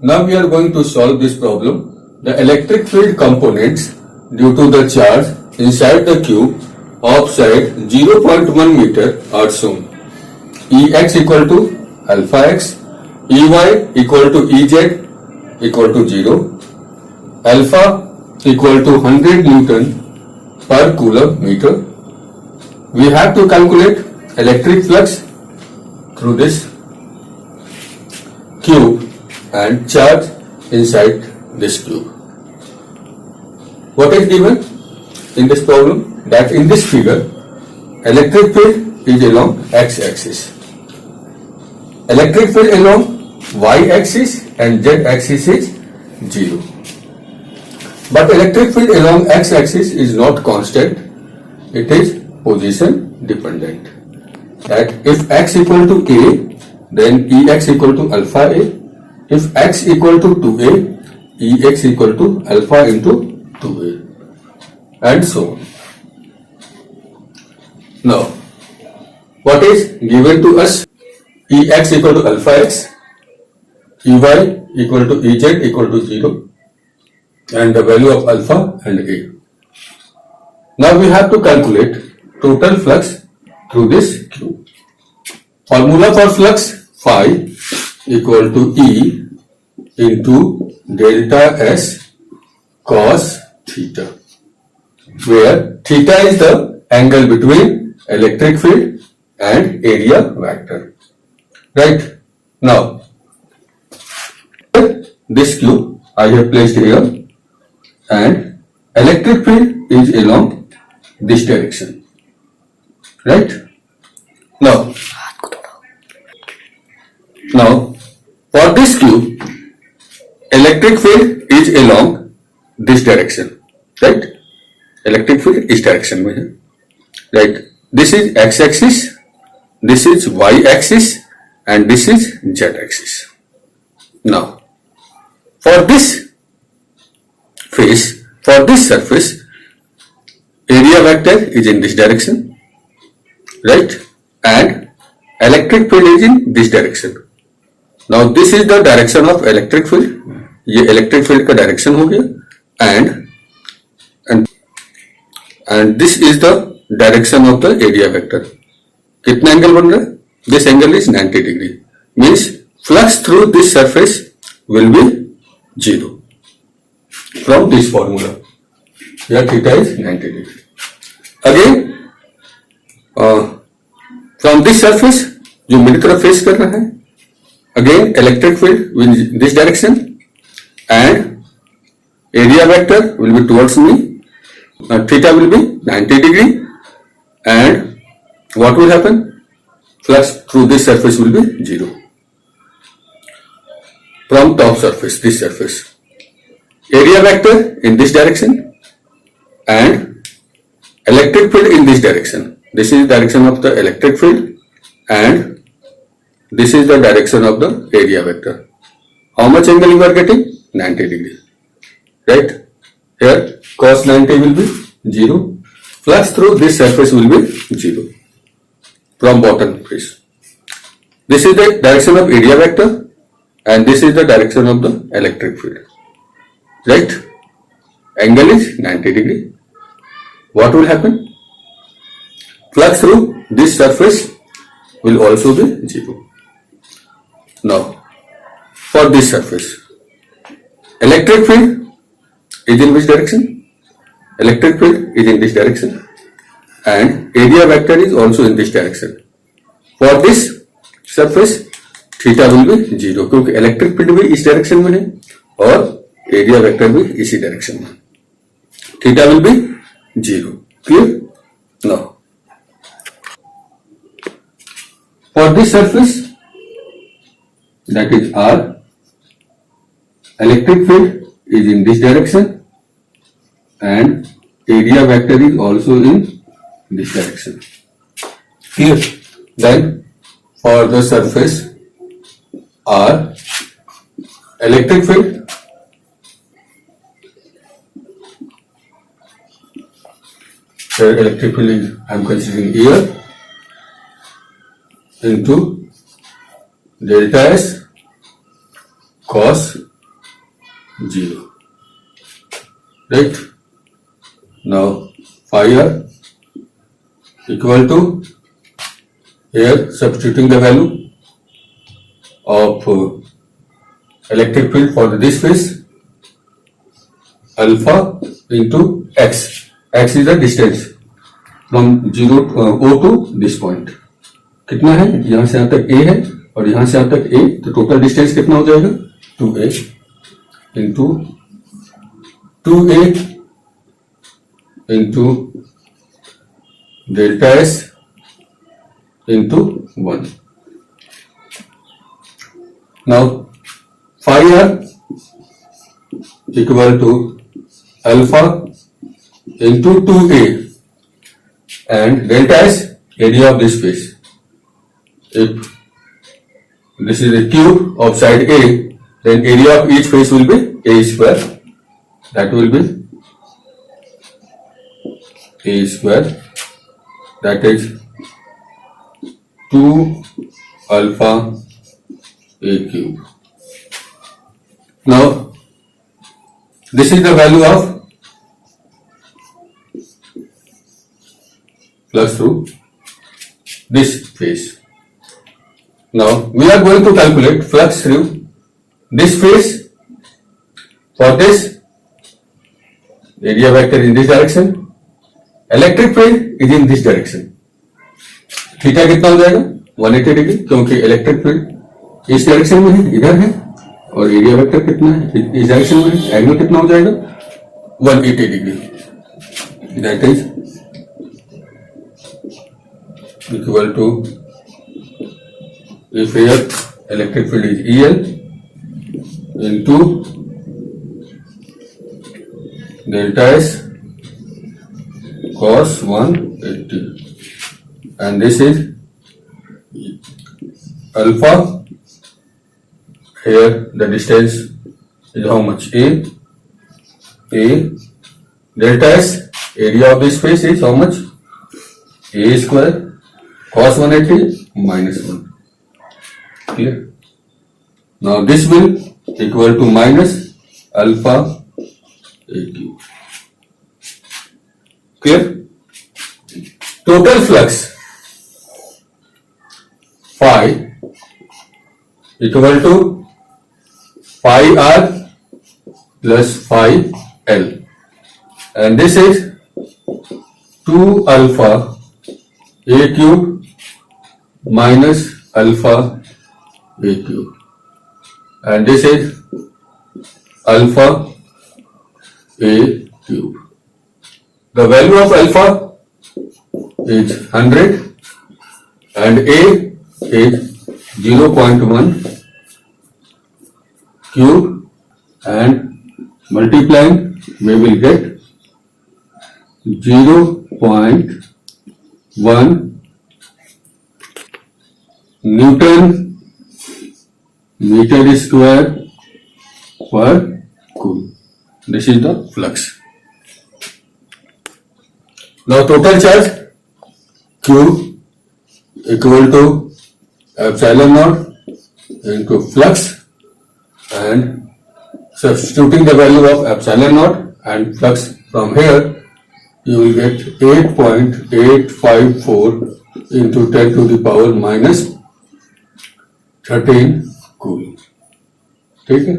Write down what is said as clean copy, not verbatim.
Now we are going to solve this problem. The electric field components due to the charge inside the cube of side 0.1 meter are shown. Ex equal to alpha x, Ey equal to Ez equal to 0, alpha equal to 100 Newton per coulomb meter. We have to calculate electric flux through this cube and charge inside this cube. What is given in this problem? That in this figure, electric field is along x-axis. Electric field along y-axis and z-axis is 0. But electric field along x-axis is not constant. It is position dependent. That if x equal to a, then Ex equal to alpha a. If x equal to 2a, Ex equal to alpha into 2a, and so on. Now, what is given to us? Ex equal to alpha x, Ey equal to Ez equal to 0, and the value of alpha and a. Now we have to calculate total flux through this cube. Formula for flux phi equal to E into delta S cos theta, where theta is the angle between electric field and area vector. Right? Now, this cube I have placed here, and electric field is along this direction. Right? Now, for this cube, electric field is along this direction. Right? Electric field is direction में है. Right? This is x-axis, this is y-axis, and this is z-axis. Now, for this face, for this surface, area vector is in this direction, right? And electric field is in this direction. Now this is the direction of electric field. ये electric field का direction हो गया, and this is the direction of the area vector. कितना angle बन रहा है? This angle is 90 degree. Means flux through this surface will be 0 from this formula. Here theta is 90 degree. Again, from this surface जो मेरी तरफ face कर रहा है, again electric field in this direction and area vector will be towards me. Theta will be 90 degree, and what will happen? Flux through this surface will be 0 from top surface, this surface. Area vector in this direction and electric field in this direction. This is the direction of the electric field and this is the direction of the area vector. How much angle you are getting? 90 degree. Right? Here cos 90 will be 0. Flux through this surface will be 0 from bottom face. This is the direction of area vector and this is the direction of the electric field. Right? Angle is 90 degree. What will happen? Flux through this surface will also be 0. Now, for this surface, electric field is in which direction? Electric field is in this direction and area vector is also in this direction. For this surface, theta will be 0 क्योंकि electric field भी इस direction में है और area vector भी इसी direction में. Theta will be 0. Clear? Now, for this surface, that is R, electric field is in this direction and area vector is also in this direction. Here, then for the surface R, electric field here electric field is I am considering here into delta S cos 0. Right? Now phi r equal to, here substituting the value of electric field for this phase, alpha into x. X is the distance from 0 O to this point. कितना है, यहां से यहां तक a है और यहां से यहां तक a, तो टोटल डिस्टेंस कितना हो जाएगा 2a into 2a into delta s into 1. Now phi r equal to alpha into 2a and delta s area of this face. If this is a cube of side A, then area of each face will be a square. That will be a square. That is 2 alpha a cube. Now this is the value of flux through this phase. Now we are going to calculate flux through this phase. For this, area vector in this direction, electric field is in this direction. Theta कितना हो जाएगा 180 degree, क्योंकि electric field इस direction में है, इधर है, और एरिया वेक्टर कितना है इस डायरेक्शन में है. एंगल कितना हो जाएगा 180 degree. That is equal to, if here electric field is EL into delta S cos 180, and this is alpha. Here the distance is how much, A delta S, area of this face is how much, A square cos 180 minus 1. Clear? Now this will equal to minus alpha a cube. Clear? Total flux phi equal to phi r plus phi l, and this is 2 alpha a cube minus alpha a cube, and this is alpha a cube. The value of alpha is 100 and a is 0.1 cube, and multiplying we will get 0.1 Newton meter square per coulomb. This is the flux. Now total charge Q equal to epsilon naught into flux, and substituting the value of epsilon naught and flux from here, you will get 8.854 into 10 to the power minus 13 cool. ठीक है.